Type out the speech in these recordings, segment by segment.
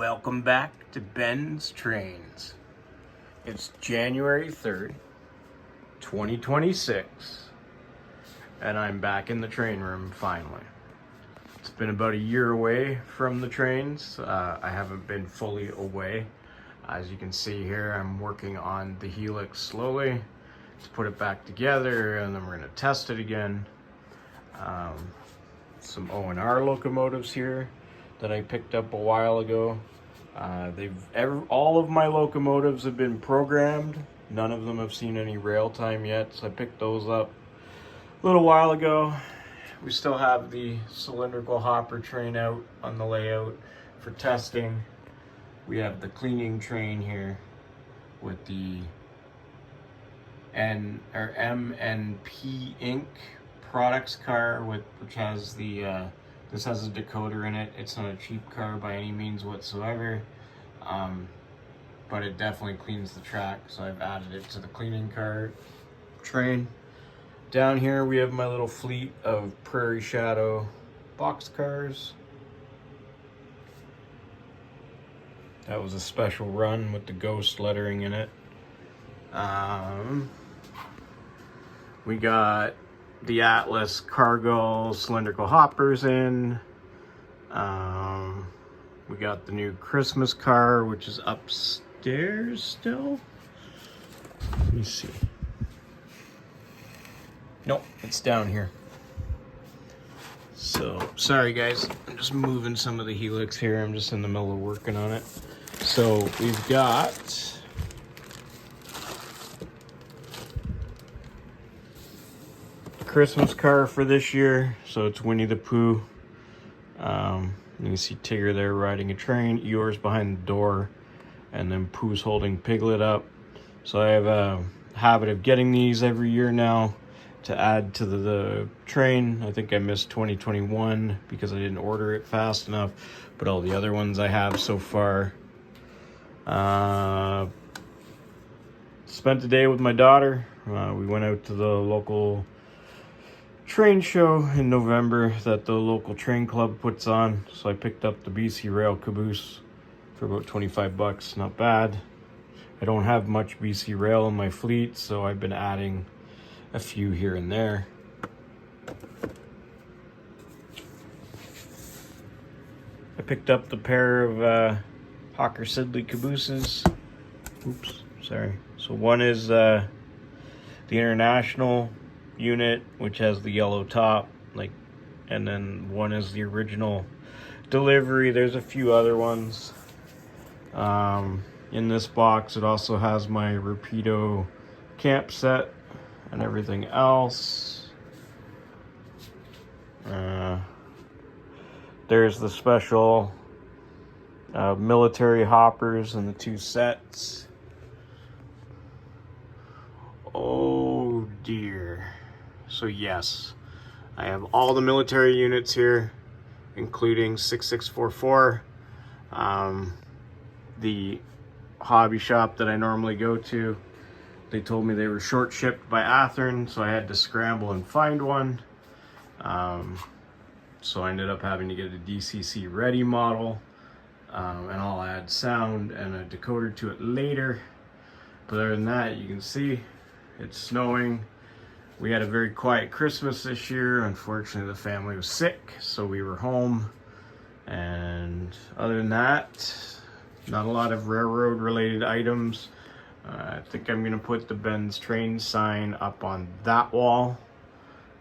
Welcome back to Ben's Trains. It's January 3rd, 2026, and I'm back in the train room finally. It's been about a year away from the trains. I haven't been fully away. As you can see here, I'm working on the Helix slowly to put it back together, and then we're going to test it again. Some O&R locomotives here that I picked up a while ago. All of my locomotives have been programmed. None of them have seen any rail time yet, so I picked those up a little while ago. We still have the cylindrical hopper train out on the layout for testing. We have the cleaning train here with the M&P Inc. products car, which has the this has a decoder in it. It's not a cheap car by any means whatsoever, but it definitely cleans the track, so I've added it to the cleaning car train. Down here we have my little fleet of Prairie Shadow box cars. That was a special run with the ghost lettering in it. We got the Atlas cargo cylindrical hoppers in. We got the new Christmas car, which is upstairs still. Let me see. Nope, it's down here. So, sorry guys, I'm just moving some of the Helix here. I'm just in the middle of working on it. So, we've got Christmas car for this year, so it's Winnie the Pooh. You can see Tigger there riding a train, Eeyore's behind the door, and then Pooh's holding Piglet up. So I have a habit of getting these every year now to add to the train. I think I missed 2021 because I didn't order it fast enough, but all the other ones I have so far. Spent the day with my daughter. We went out to the local train show in November that the local train club puts on, so I picked up the BC Rail caboose for about 25 bucks. Not bad. I don't have much BC Rail in my fleet, so I've been adding a few here and there. I picked up the pair of Hawker Siddeley cabooses. Oops, sorry. So one is the International unit, which has the yellow top, and then one is the original delivery. There's a few other ones. In this box it also has my Rapido camp set and everything else. There's the special military hoppers and the two sets. Oh dear. So yes, I have all the military units here, including 6644. The hobby shop that I normally go to, they told me they were short shipped by Athearn, so I had to scramble and find one. So I ended up having to get a DCC ready model, and I'll add sound and a decoder to it later. But other than that, you can see it's snowing. We had a very quiet Christmas this year. Unfortunately, the family was sick, so we were home. And other than that, not a lot of railroad related items. I think I'm gonna put the Ben's Train sign up on that wall.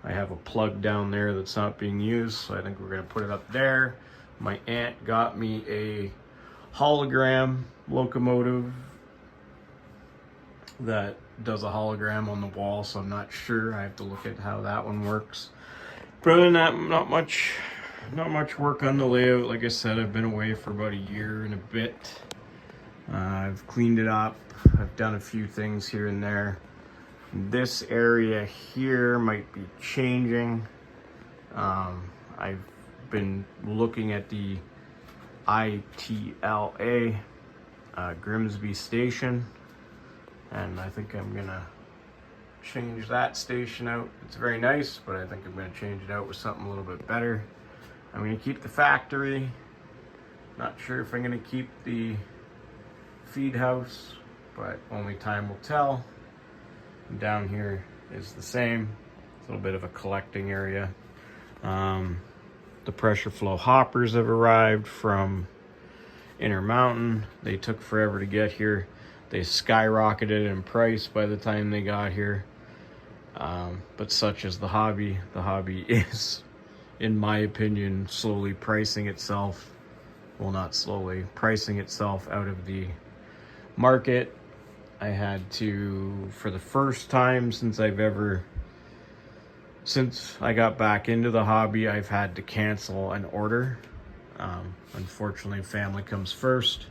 I have a plug down there that's not being used, so I think we're gonna put it up there. My aunt got me a hologram locomotive that does a hologram on the wall, so I'm not sure. I have to look at how that one works. But other than that, not much work on the layout. Like I said, I've been away for about a year and a bit. I've cleaned it up. I've done a few things here and there. This area here might be changing. I've been looking at the ITLA Grimsby station, and I think I'm gonna change that station out. It's very nice, but I think I'm gonna change it out with something a little bit better. I'm gonna keep the factory, Not sure if I'm gonna keep the feed house, but only time will tell. And down here is the same. It's a little bit of a collecting area. The pressure flow hoppers have arrived from Intermountain. They took forever to get here. They skyrocketed in price by the time they got here. But such is the hobby. The hobby is, in my opinion, slowly pricing itself. Well, not slowly, pricing itself out of the market. I had to, for the first time since I got back into the hobby, I've had to cancel an order. Unfortunately, family comes first,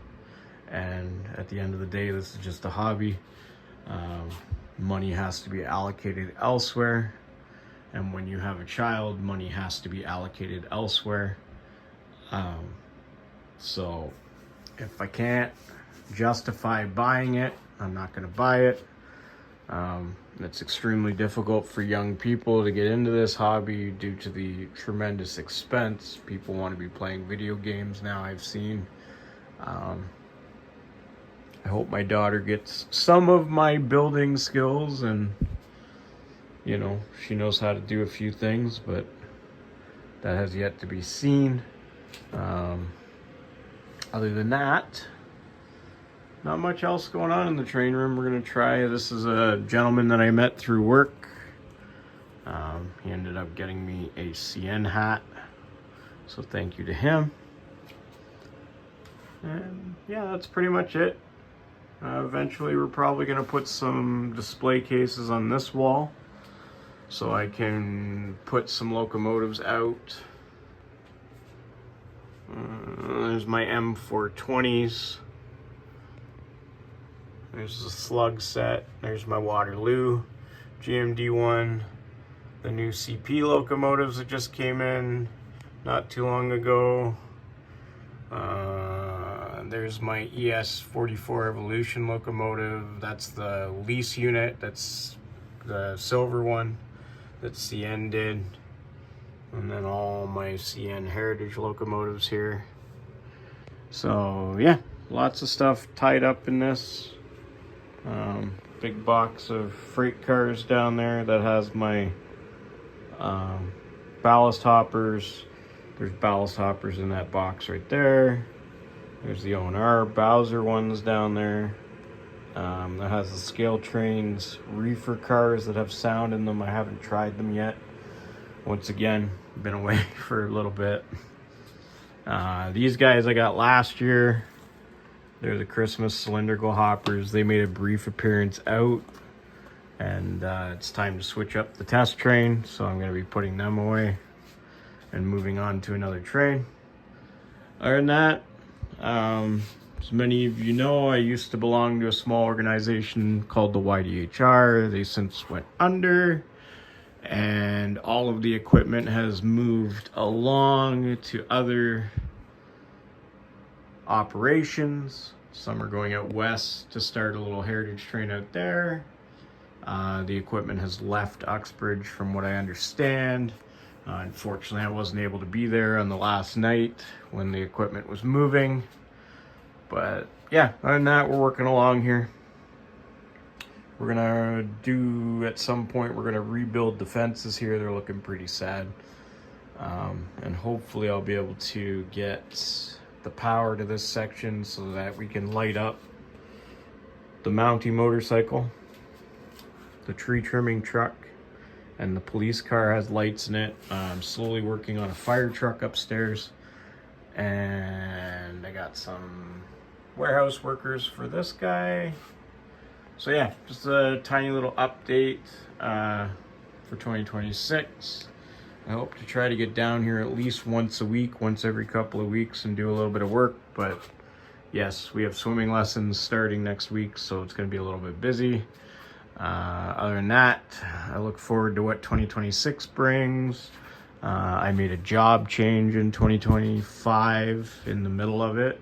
and at the end of the day, this is just a hobby. Money has to be allocated elsewhere, and when you have a child, money has to be allocated elsewhere. So if I can't justify buying it, I'm not going to buy it. It's extremely difficult for young people to get into this hobby due to the tremendous expense. People want to be playing video games now, I've seen. I hope my daughter gets some of my building skills, and you know, she knows how to do a few things, but that has yet to be seen. Other than that, not much else going on in the train room. We're gonna try, this is a gentleman that I met through work. He ended up getting me a CN hat, so thank you to him. And yeah, that's pretty much it. Eventually we're probably gonna put some display cases on this wall so I can put some locomotives out. There's my M420s. There's the Slug set. There's my Waterloo GMD one. The new CP locomotives that just came in not too long ago. There's my ES44 Evolution locomotive. That's the lease unit. That's the silver one that CN did. And then all my CN Heritage locomotives here. So yeah, lots of stuff tied up in this. Big box of freight cars down there that has my ballast hoppers. There's ballast hoppers in that box right there. There's the O&R Bowser ones down there. That has the Scale Trains reefer cars that have sound in them. I haven't tried them yet. Once again, been away for a little bit. These guys I got last year. They're the Christmas cylindrical hoppers. They made a brief appearance out, and it's time to switch up the test train, so I'm going to be putting them away and moving on to another train. Other than that, as many of you know, I used to belong to a small organization called the YDHR. They since went under, and all of the equipment has moved along to other operations. Some are going out west to start a little heritage train out there. The equipment has left Uxbridge from what I understand. Unfortunately, I wasn't able to be there on the last night when the equipment was moving. But yeah, other than that, we're working along here. We're gonna do, at some point, we're gonna rebuild the fences here. They're looking pretty sad. And hopefully I'll be able to get the power to this section so that we can light up the Mountie motorcycle, the tree trimming truck, and the police car has lights in it. I'm slowly working on a fire truck upstairs, and I got some warehouse workers for this guy. So yeah, just a tiny little update for 2026. I hope to try to get down here at least once a week, once every couple of weeks, and do a little bit of work. But yes, we have swimming lessons starting next week, so it's going to be a little bit busy. Other than that, I look forward to what 2026 brings. I made a job change in 2025 in the middle of it.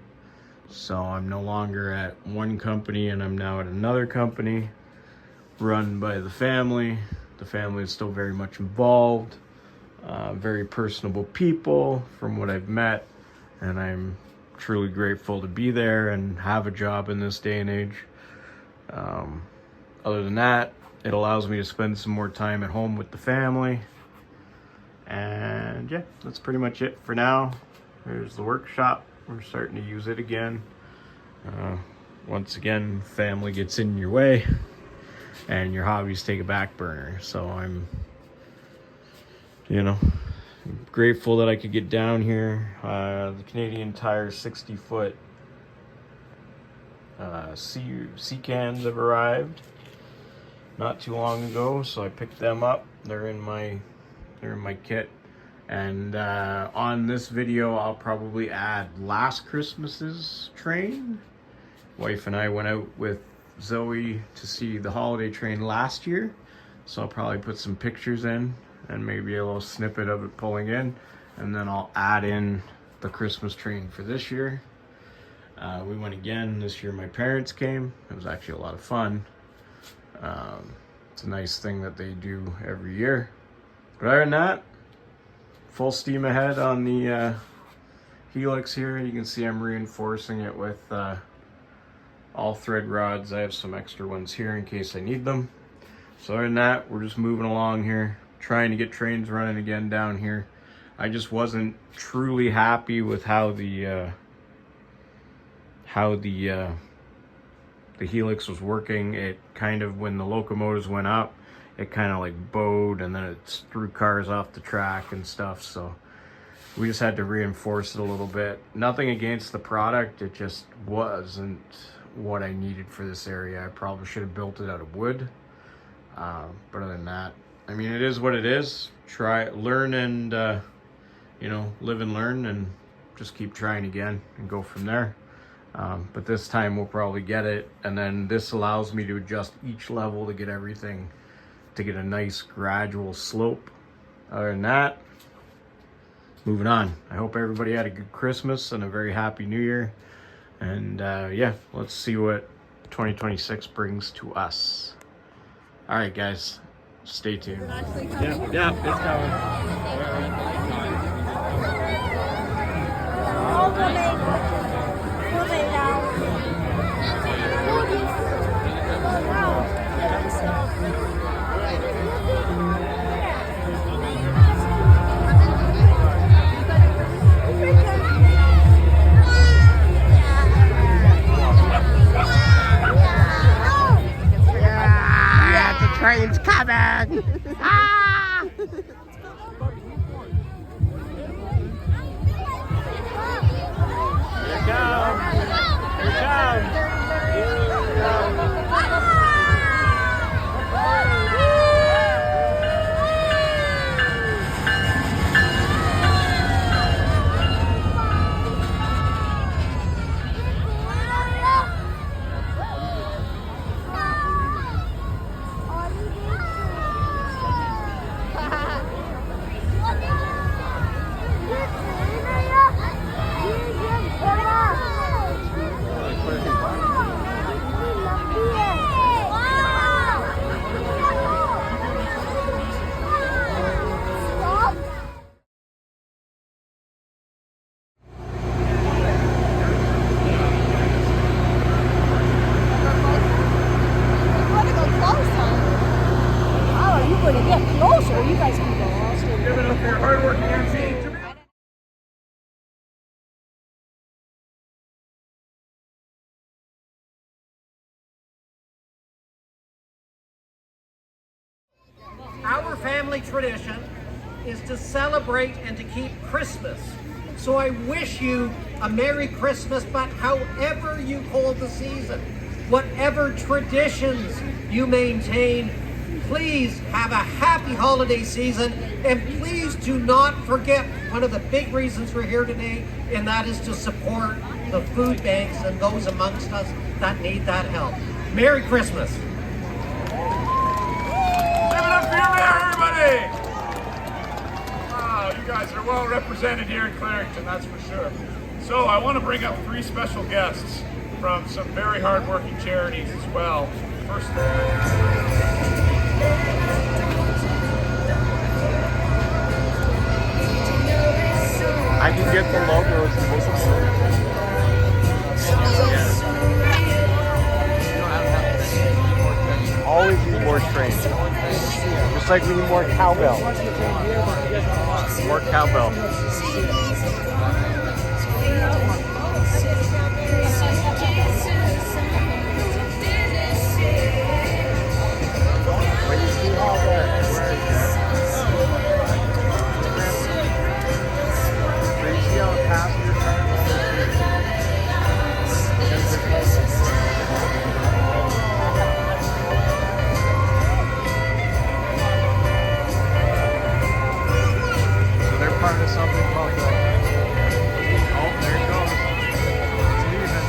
So I'm no longer at one company, and I'm now at another company run by the family. The family is still very much involved. Very personable people from what I've met, and I'm truly grateful to be there and have a job in this day and age. Other than that, it allows me to spend some more time at home with the family. And yeah, that's pretty much it for now. There's the workshop. We're starting to use it again. Once again, family gets in your way and your hobbies take a back burner. So I'm, grateful that I could get down here. The Canadian Tire 60-foot sea cans have arrived not too long ago, so I picked them up. They're in my kit. And on this video, I'll probably add last Christmas's train. Wife and I went out with Zoe to see the holiday train last year, so I'll probably put some pictures in and maybe a little snippet of it pulling in, and then I'll add in the Christmas train for this year. We went again this year. My parents came. It was actually a lot of fun. It's a nice thing that they do every year. But other than that, full steam ahead on the Helix here. You can see I'm reinforcing it with all thread rods. I have some extra ones here in case I need them. So other than that, we're just moving along here, trying to get trains running again down here. I just wasn't truly happy with how the Helix was working. It kind of, when the locomotives went up, it kind of like bowed, and then it threw cars off the track and stuff. So we just had to reinforce it a little bit. Nothing against the product, it just wasn't what I needed for this area. I probably should have built it out of wood. But other than that, I mean, it is what it is. Learn and live and learn, and just keep trying again and go from there. But this time we'll probably get it, and then this allows me to adjust each level to get everything, to get a nice gradual slope. Other than that, moving on. I hope everybody had a good Christmas and a very happy New Year. And yeah, let's see what 2026 brings to us. All right, guys, stay tuned. Yeah, it's train's coming! Ah! Here it comes! Here it comes! Our family tradition is to celebrate and to keep Christmas. So I wish you a Merry Christmas, but however you call the season, whatever traditions you maintain, please have a happy holiday season, and please do not forget one of the big reasons we're here today, and that is to support the food banks and those amongst us that need that help. Merry Christmas. Give it up for your mayor, everybody! Wow, you guys are well represented here in Clarington, that's for sure. So I want to bring up 3 special guests from some very hard-working charities as well. First, I can get the logos. more trains. Just like we need more cowbell. More cowbell. When you see all that, so you see all the passenger so they're part of something called the... Oh, there it goes. It's leaving.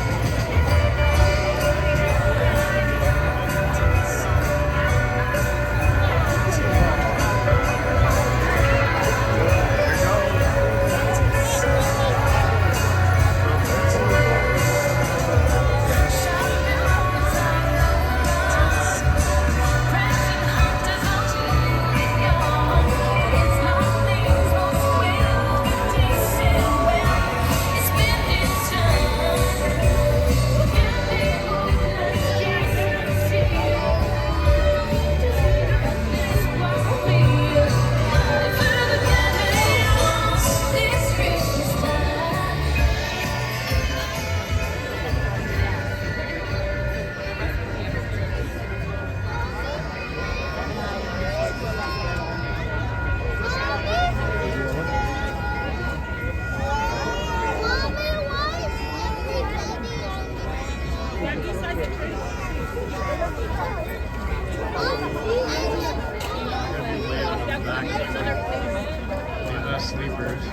These are sleepers.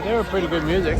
They were pretty good music.